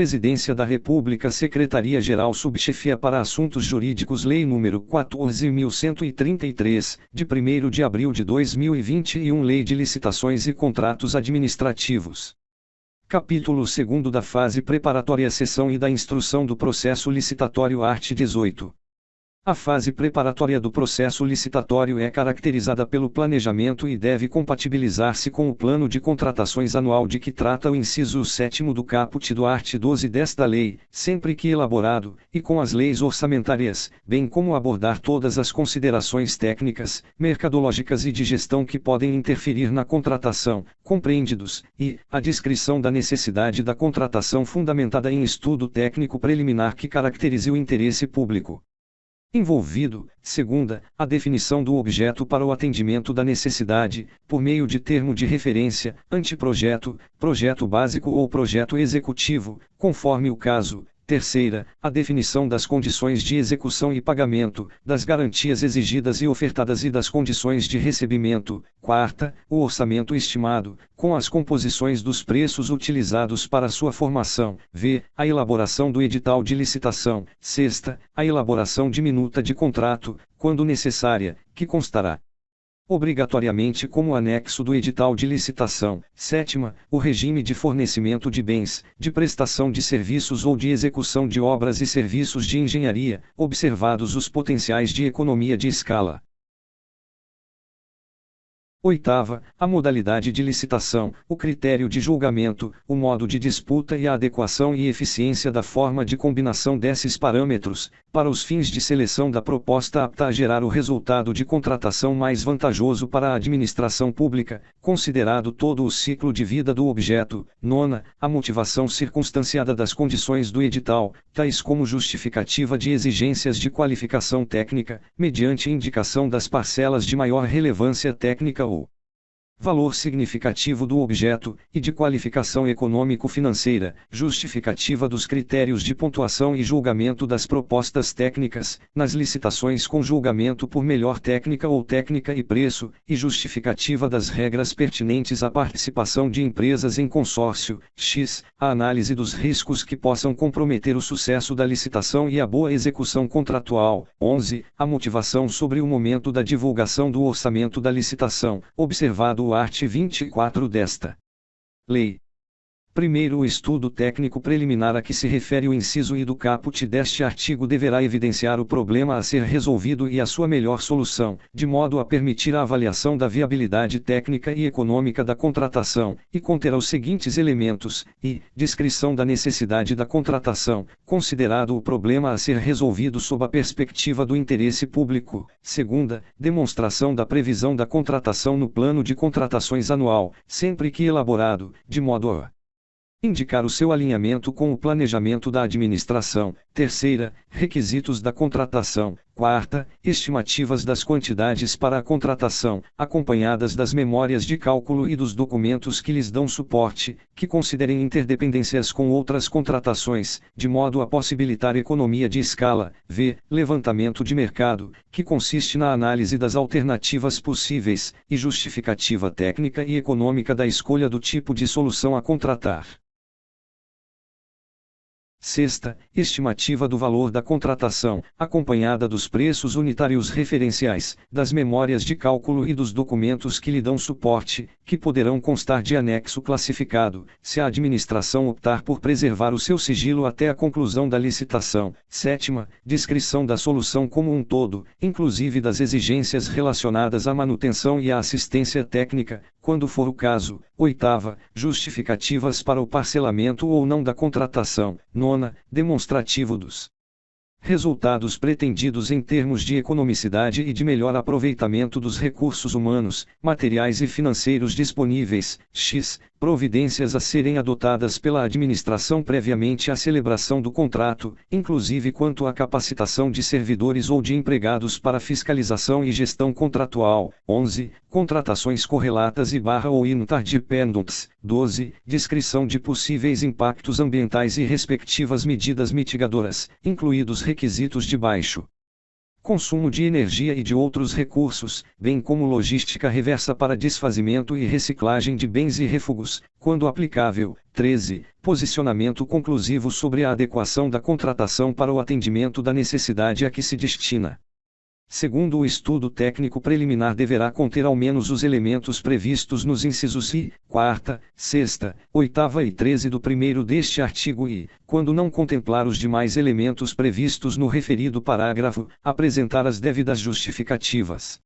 Presidência da República, Secretaria-Geral Subchefia para Assuntos Jurídicos, Lei nº 14.133, de 1º de abril de 2021, Lei de Licitações e Contratos Administrativos. Capítulo 2 da fase preparatória, seção e da instrução do processo licitatório, art. 18. A fase preparatória do processo licitatório é caracterizada pelo planejamento e deve compatibilizar-se com o plano de contratações anual de que trata o inciso 7º do caput do art. 12 desta lei, sempre que elaborado, e com as leis orçamentárias, bem como abordar todas as considerações técnicas, mercadológicas e de gestão que podem interferir na contratação, compreendidos, e, a descrição da necessidade da contratação fundamentada em estudo técnico preliminar que caracterize o interesse público envolvido. Segunda, a definição do objeto para o atendimento da necessidade, por meio de termo de referência, anteprojeto, projeto básico ou projeto executivo, conforme o caso. Terceira, a definição das condições de execução e pagamento, das garantias exigidas e ofertadas e das condições de recebimento. Quarta, o orçamento estimado, com as composições dos preços utilizados para sua formação. V, a elaboração do edital de licitação. Sexta, a elaboração de minuta de contrato, quando necessária, que constará obrigatoriamente como anexo do edital de licitação. Sétima, o regime de fornecimento de bens, de prestação de serviços ou de execução de obras e serviços de engenharia, observados os potenciais de economia de escala. Oitava, a modalidade de licitação, o critério de julgamento, o modo de disputa e a adequação e eficiência da forma de combinação desses parâmetros, para os fins de seleção da proposta apta a gerar o resultado de contratação mais vantajoso para a administração pública, considerado todo o ciclo de vida do objeto. Nona, a motivação circunstanciada das condições do edital, tais como justificativa de exigências de qualificação técnica, mediante indicação das parcelas de maior relevância técnica ou valor significativo do objeto, e de qualificação econômico-financeira, justificativa dos critérios de pontuação e julgamento das propostas técnicas, nas licitações com julgamento por melhor técnica ou técnica e preço, e justificativa das regras pertinentes à participação de empresas em consórcio. X, a análise dos riscos que possam comprometer o sucesso da licitação e a boa execução contratual. 11, a motivação sobre o momento da divulgação do orçamento da licitação, observado o art. 24 desta lei. Primeiro, o estudo técnico preliminar a que se refere o inciso I do caput deste artigo deverá evidenciar o problema a ser resolvido e a sua melhor solução, de modo a permitir a avaliação da viabilidade técnica e econômica da contratação, e conterá os seguintes elementos: I, descrição da necessidade da contratação, considerado o problema a ser resolvido sob a perspectiva do interesse público. Segunda, demonstração da previsão da contratação no plano de contratações anual, sempre que elaborado, de modo a indicar o seu alinhamento com o planejamento da administração. Terceira, requisitos da contratação. Quarta, estimativas das quantidades para a contratação, acompanhadas das memórias de cálculo e dos documentos que lhes dão suporte, que considerem interdependências com outras contratações, de modo a possibilitar economia de escala. V, levantamento de mercado, que consiste na análise das alternativas possíveis, e justificativa técnica e econômica da escolha do tipo de solução a contratar. Sexta, estimativa do valor da contratação, acompanhada dos preços unitários referenciais, das memórias de cálculo e dos documentos que lhe dão suporte, que poderão constar de anexo classificado, se a administração optar por preservar o seu sigilo até a conclusão da licitação. Sétima, descrição da solução como um todo, inclusive das exigências relacionadas à manutenção e à assistência técnica, quando for o caso. Oitava, justificativas para o parcelamento ou não da contratação. Nona, demonstrativo dos resultados pretendidos em termos de economicidade e de melhor aproveitamento dos recursos humanos, materiais e financeiros disponíveis. X, providências a serem adotadas pela administração previamente à celebração do contrato, inclusive quanto à capacitação de servidores ou de empregados para fiscalização e gestão contratual. 11, contratações correlatas e ou interdependentes. 12, descrição de possíveis impactos ambientais e respectivas medidas mitigadoras, incluídos requisitos de baixo consumo de energia e de outros recursos, bem como logística reversa para desfazimento e reciclagem de bens e refugos, quando aplicável. 13. Posicionamento conclusivo sobre a adequação da contratação para o atendimento da necessidade a que se destina. Segundo o estudo técnico preliminar deverá conter ao menos os elementos previstos nos incisos I, 4ª, 6ª, 8ª e 13 do primeiro deste artigo e, quando não contemplar os demais elementos previstos no referido parágrafo, apresentar as devidas justificativas.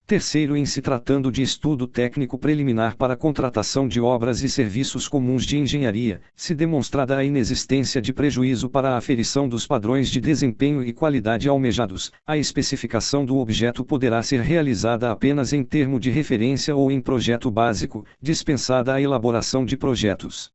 Terceiro, em se tratando de estudo técnico preliminar para a contratação de obras e serviços comuns de engenharia, se demonstrada a inexistência de prejuízo para a aferição dos padrões de desempenho e qualidade almejados, a especificação do objeto poderá ser realizada apenas em termo de referência ou em projeto básico, dispensada a elaboração de projetos.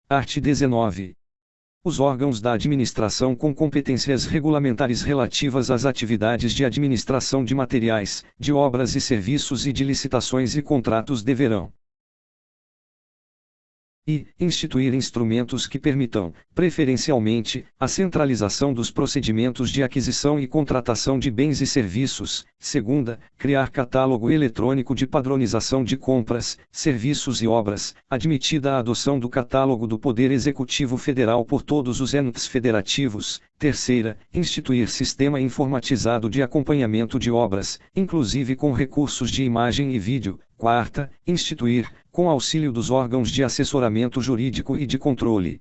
Art. 19. Os órgãos da administração com competências regulamentares relativas às atividades de administração de materiais, de obras e serviços e de licitações e contratos deverão instituir instrumentos que permitam, preferencialmente, a centralização dos procedimentos de aquisição e contratação de bens e serviços. Segunda, criar catálogo eletrônico de padronização de compras, serviços e obras, admitida a adoção do catálogo do Poder Executivo Federal por todos os entes federativos. Terceira, instituir sistema informatizado de acompanhamento de obras, inclusive com recursos de imagem e vídeo. Quarta, instituir, com auxílio dos órgãos de assessoramento jurídico e de controle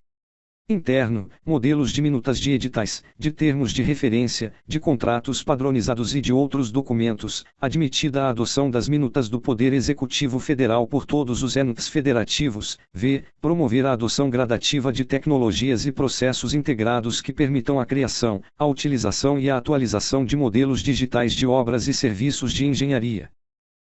interno, modelos de minutas de editais, de termos de referência, de contratos padronizados e de outros documentos, admitida a adoção das minutas do Poder Executivo Federal por todos os entes federativos. V. Promover a adoção gradativa de tecnologias e processos integrados que permitam a criação, a utilização e a atualização de modelos digitais de obras e serviços de engenharia.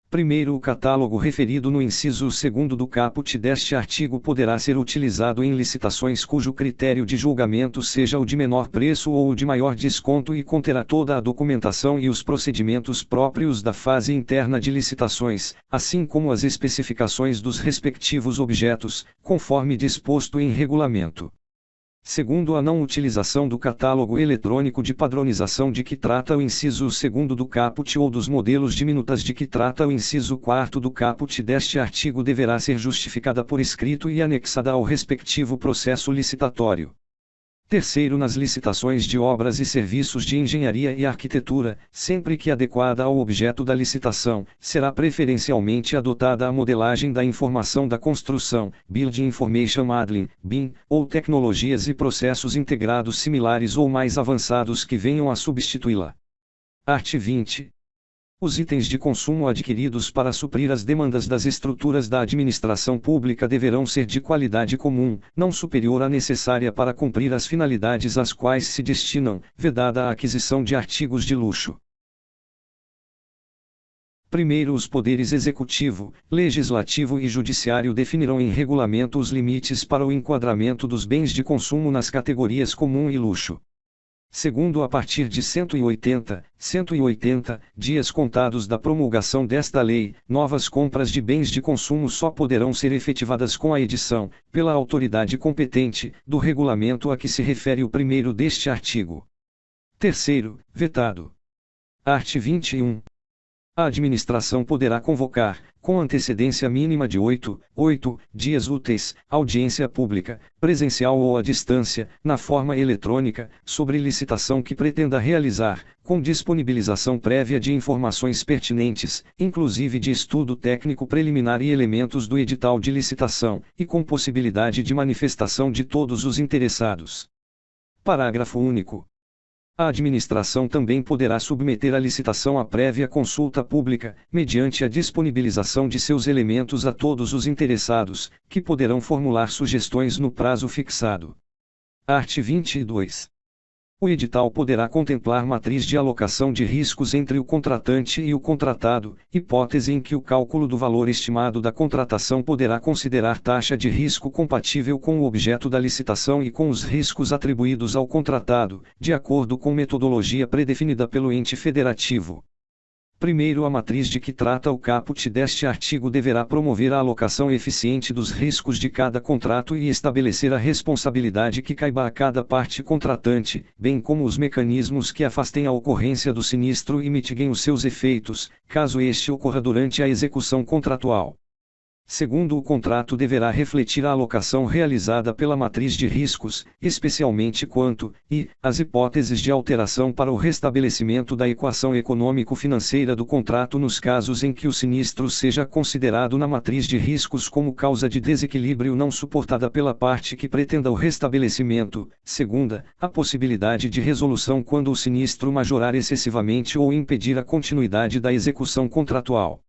Primeiro, o catálogo referido no inciso 2º do caput deste artigo poderá ser utilizado em licitações cujo critério de julgamento seja o de menor preço ou o de maior desconto e conterá toda a documentação e os procedimentos próprios da fase interna de licitações, assim como as especificações dos respectivos objetos, conforme disposto em regulamento. Segundo, a não utilização do catálogo eletrônico de padronização de que trata o inciso 2º do caput ou dos modelos de minutas de que trata o inciso 4º do caput deste artigo deverá ser justificada por escrito e anexada ao respectivo processo licitatório. Terceiro, nas licitações de obras e serviços de engenharia e arquitetura, sempre que adequada ao objeto da licitação, será preferencialmente adotada a modelagem da informação da construção, Building Information Modeling, BIM, ou tecnologias e processos integrados similares ou mais avançados que venham a substituí-la. Art. 20. Os itens de consumo adquiridos para suprir as demandas das estruturas da administração pública deverão ser de qualidade comum, não superior à necessária para cumprir as finalidades às quais se destinam, vedada a aquisição de artigos de luxo. Primeiro, os poderes executivo, legislativo e judiciário definirão em regulamento os limites para o enquadramento dos bens de consumo nas categorias comum e luxo. Segundo, a partir de 180 dias contados da promulgação desta lei, novas compras de bens de consumo só poderão ser efetivadas com a edição, pela autoridade competente, do regulamento a que se refere o primeiro deste artigo. Terceiro, vetado. Art. 21. A administração poderá convocar, com antecedência mínima de 8 dias úteis, audiência pública, presencial ou à distância, na forma eletrônica, sobre licitação que pretenda realizar, com disponibilização prévia de informações pertinentes, inclusive de estudo técnico preliminar e elementos do edital de licitação, e com possibilidade de manifestação de todos os interessados. Parágrafo único. A administração também poderá submeter a licitação à prévia consulta pública, mediante a disponibilização de seus elementos a todos os interessados, que poderão formular sugestões no prazo fixado. Art. 22. O edital poderá contemplar matriz de alocação de riscos entre o contratante e o contratado, hipótese em que o cálculo do valor estimado da contratação poderá considerar taxa de risco compatível com o objeto da licitação e com os riscos atribuídos ao contratado, de acordo com metodologia predefinida pelo ente federativo. Primeiro, a matriz de que trata o caput deste artigo deverá promover a alocação eficiente dos riscos de cada contrato e estabelecer a responsabilidade que caiba a cada parte contratante, bem como os mecanismos que afastem a ocorrência do sinistro e mitiguem os seus efeitos, caso este ocorra durante a execução contratual. Segundo, o contrato deverá refletir a alocação realizada pela matriz de riscos, especialmente quanto, às hipóteses de alteração para o restabelecimento da equação econômico-financeira do contrato nos casos em que o sinistro seja considerado na matriz de riscos como causa de desequilíbrio não suportada pela parte que pretenda o restabelecimento. Segunda, a possibilidade de resolução quando o sinistro majorar excessivamente ou impedir a continuidade da execução contratual.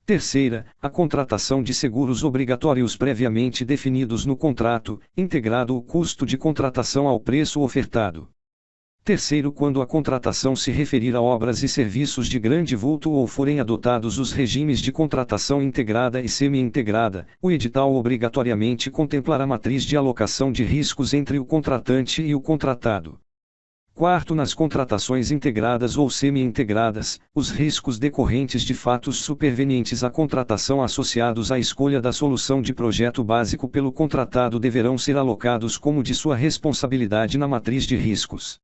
Terceira, a contratação de seguros obrigatórios previamente definidos no contrato, integrado o custo de contratação ao preço ofertado. Terceiro, quando a contratação se referir a obras e serviços de grande vulto ou forem adotados os regimes de contratação integrada e semi-integrada, o edital obrigatoriamente contemplará a matriz de alocação de riscos entre o contratante e o contratado. Quarto, nas contratações integradas ou semi-integradas, os riscos decorrentes de fatos supervenientes à contratação associados à escolha da solução de projeto básico pelo contratado deverão ser alocados como de sua responsabilidade na matriz de riscos.